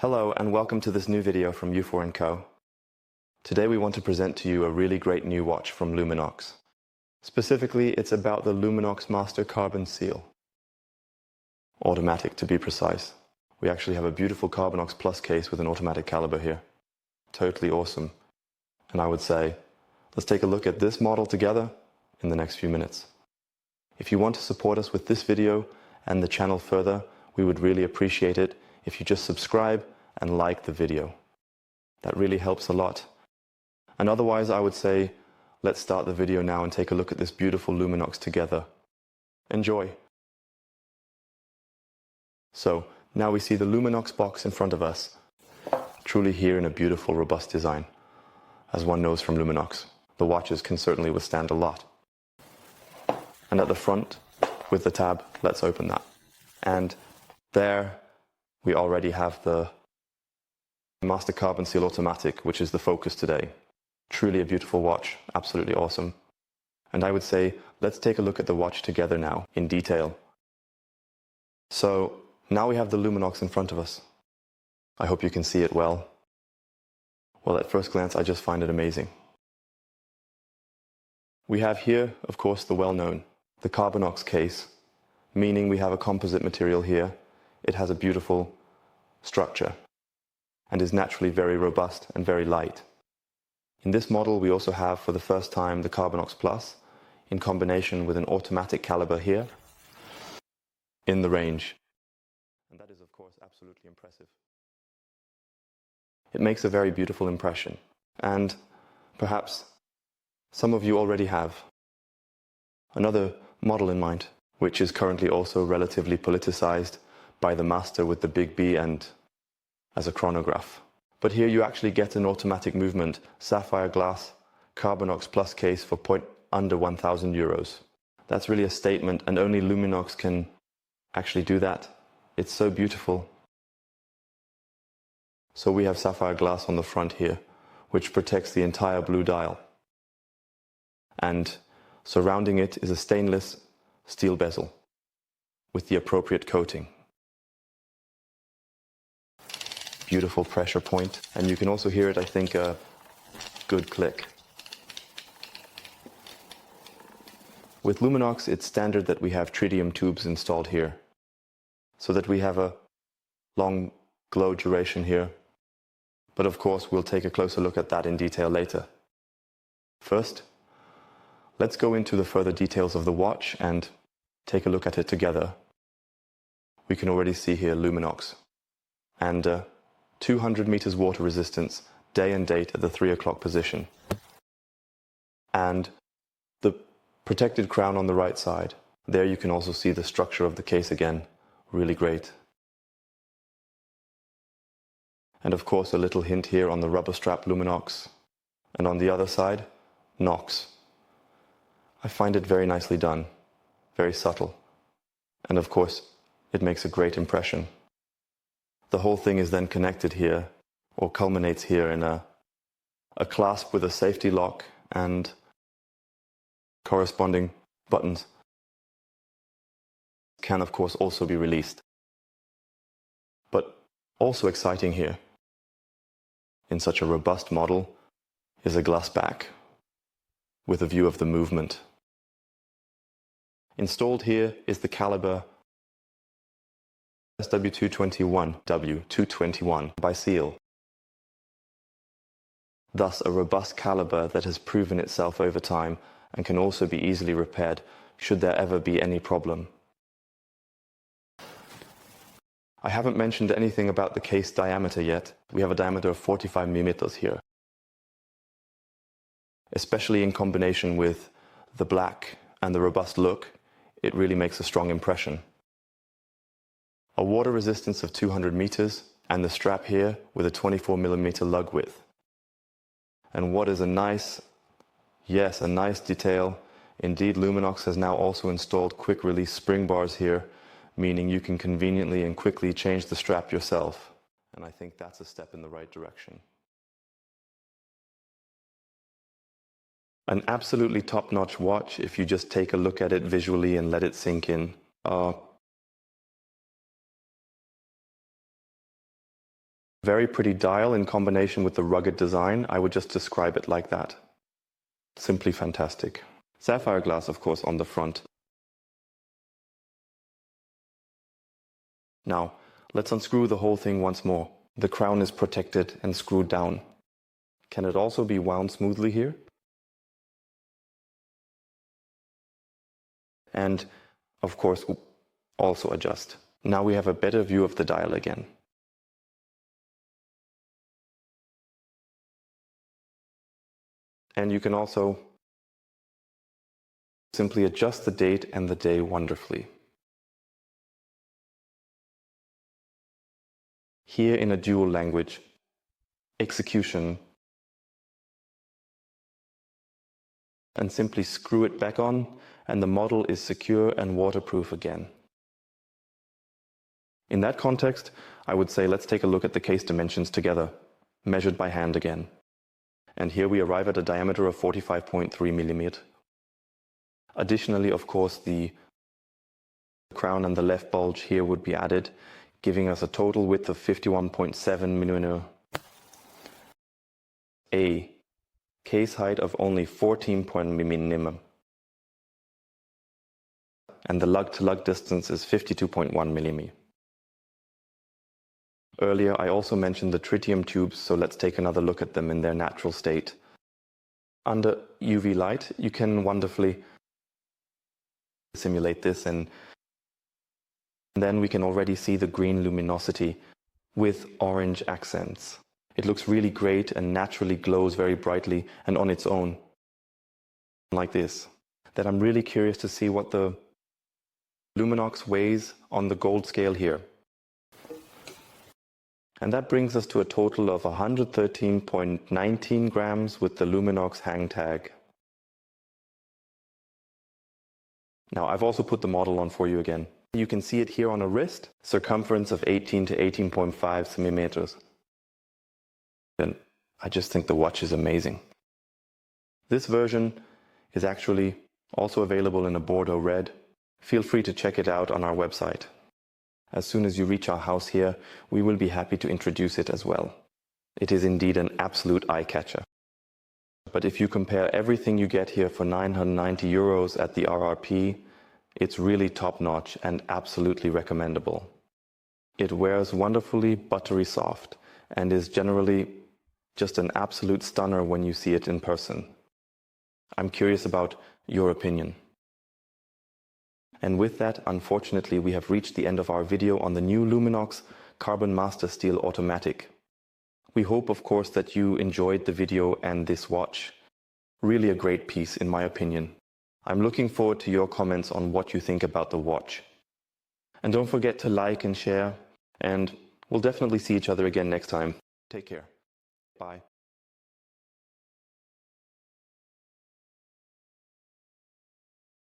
Hello and welcome to this new video from Olfert&Co. Today we want to present to you a really great new watch from Luminox. Specifically, it's about the Luminox Master Carbon Seal. Automatic to be precise. We actually have a beautiful Carbonox Plus case with an automatic caliber here. Totally awesome. And I would say, let's take a look at this model together in the next few minutes. If you want to support us with this video and the channel further, we would really appreciate it if you just subscribe and like the video. That really helps a lot. And otherwise, I would say, let's start the video now and take a look at this beautiful Luminox together. Enjoy! So, now we see the Luminox box in front of us, truly here in a beautiful, robust design. As one knows from Luminox, the watches can certainly withstand a lot. And at the front, with the tab, let's open that. And there we already have the Master Carbon Seal Automatic, which is the focus today. Truly a beautiful watch, absolutely awesome. And I would say, let's take a look at the watch together now, in detail. So, now we have the Luminox in front of us. I hope you can see it well. Well, at first glance, I just find it amazing. We have here, of course, the well-known, the Carbonox case, meaning we have a composite material here. It has a beautiful structure and is naturally very robust and very light. In this model, we also have for the first time the Carbonox Plus in combination with an automatic caliber here in the range. And that is, of course, absolutely impressive. It makes a very beautiful impression, and perhaps some of you already have another model in mind, which is currently also relatively politicized by the Master with the big B and as a chronograph. But here you actually get an automatic movement, sapphire glass, Carbonox Plus case for under 1,000 euros. That's really a statement, and only Luminox can actually do that. It's so beautiful. So we have sapphire glass on the front here, which protects the entire blue dial. And surrounding it is a stainless steel bezel with the appropriate coating. Beautiful pressure point, and you can also hear it, I think, a good click. With Luminox, it's standard that we have tritium tubes installed here, so that we have a long glow duration here. But of course, we'll take a closer look at that in detail later. First, let's go into the further details of the watch and take a look at it together. We can already see here Luminox and 200 meters water resistance, day and date at the 3 o'clock position. And the protected crown on the right side. There you can also see the structure of the case again. Really great. And of course a little hint here on the rubber strap Luminox. And on the other side, Nox. I find it very nicely done, very subtle. And of course, it makes a great impression. The whole thing is then connected here, or culminates here in a clasp with a safety lock and corresponding buttons. Can of course also be released. But also exciting here, in such a robust model, is a glass back with a view of the movement. Installed here is the caliber SW221W221 by Seal. Thus a robust caliber that has proven itself over time and can also be easily repaired should there ever be any problem. I haven't mentioned anything about the case diameter yet. We have a diameter of 45 millimeters here. Especially in combination with the black and the robust look, it really makes a strong impression. A water resistance of 200 meters, and the strap here with a 24 millimeter lug width. And what is a nice detail. Indeed, Luminox has now also installed quick release spring bars here, meaning you can conveniently and quickly change the strap yourself. And I think that's a step in the right direction. An absolutely top-notch watch if you just take a look at it visually and let it sink in. Very pretty dial in combination with the rugged design. I would just describe it like that. Simply fantastic. Sapphire glass, of course, on the front. Now, let's unscrew the whole thing once more. The crown is protected and screwed down. Can it also be wound smoothly here? And, of course, also adjust. Now we have a better view of the dial again. And you can also simply adjust the date and the day wonderfully. Here in a dual language, execution, and simply screw it back on, and the model is secure and waterproof again. In that context, I would say let's take a look at the case dimensions together, measured by hand again. And here we arrive at a diameter of 45.3 mm. Additionally, of course, the crown and the left bulge here would be added, giving us a total width of 51.7 mm. A case height of only 14 mm. And the lug-to-lug distance is 52.1 mm. Earlier, I also mentioned the tritium tubes, so let's take another look at them in their natural state. Under UV light, you can wonderfully simulate this, and then we can already see the green luminosity with orange accents. It looks really great and naturally glows very brightly and on its own, like this. That I'm really curious to see what the Luminox weighs on the gold scale here. And that brings us to a total of 113.19 grams with the Luminox hang tag. Now, I've also put the model on for you again. You can see it here on a wrist, circumference of 18 to 18.5 centimeters. And I just think the watch is amazing. This version is actually also available in a Bordeaux red. Feel free to check it out on our website. As soon as you reach our house here, we will be happy to introduce it as well. It is indeed an absolute eye-catcher. But if you compare everything you get here for 990 euros at the RRP, it's really top-notch and absolutely recommendable. It wears wonderfully buttery soft and is generally just an absolute stunner when you see it in person. I'm curious about your opinion. And with that, unfortunately, we have reached the end of our video on the new Luminox Carbon Master Steel Automatik. We hope, of course, that you enjoyed the video and this watch. Really a great piece, in my opinion. I'm looking forward to your comments on what you think about the watch. And don't forget to like and share, and we'll definitely see each other again next time. Take care. Bye.